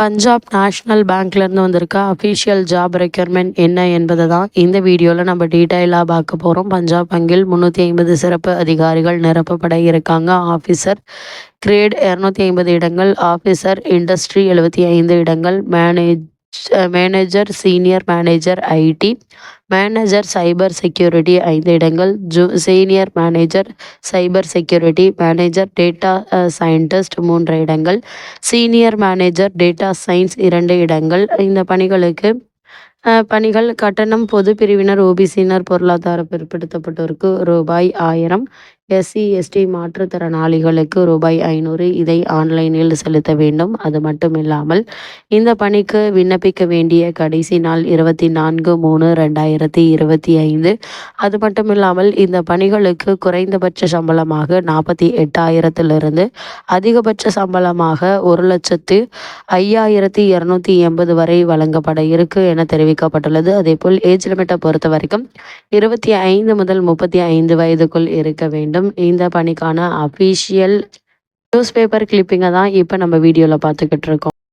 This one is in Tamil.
பஞ்சாப் நேஷ்னல் பேங்க்லேருந்து வந்திருக்க அஃபிஷியல் ஜாப் ரெக்யர்மெண்ட் என்ன என்பதை தான் இந்த வீடியோவில் நம்ம டீட்டெயிலாக பார்க்க போகிறோம். பஞ்சாப் வங்கியில் 350 சிறப்பு அதிகாரிகள் நிரப்பப்பட இருக்காங்க. ஆஃபீஸர் கிரேட் 250 இடங்கள், ஆஃபீஸர் இண்டஸ்ட்ரி 75 இடங்கள், manager senior manager IT, manager cyber security 5 இடங்கள், senior manager cyber security, manager data scientist 3 இடங்கள், சீனியர் மேனேஜர் டேட்டா சயின்ஸ் 2 இடங்கள். இந்த பணிகள் கட்டணம் பொது பிரிவினர், ஓபிசியினர், பொருளாதார பிற்படுத்தப்பட்டோருக்கு ரூபாய் 1000, எஸ்சி எஸ்டி மாற்றுத்திறனாளிகளுக்கு ரூபாய் 500. இதை ஆன்லைனில் செலுத்த வேண்டும். அது மட்டும் இல்லாமல் இந்த பணிக்கு விண்ணப்பிக்க வேண்டிய கடைசி நாள் 24/3/2025. அது மட்டும் இல்லாமல் இந்த பணிகளுக்கு குறைந்தபட்ச சம்பளமாக 48,000 அதிகபட்ச சம்பளமாக 1,05,280 வரை வழங்கப்பட இருக்கு என தெரிவிக்கப்பட்டுள்ளது. அதேபோல் ஏஜ் லிமிட்டை பொறுத்த வரைக்கும் 25 முதல் 35 வயதுக்குள் இருக்க வேண்டும். இந்த பணிக்கான அஃபிஷியல் நியூஸ் பேப்பர் கிளிப்பிங்கை தான் இப்போ நம்ம வீடியோவில் பார்த்துக்கிட்டு இருக்கோம்.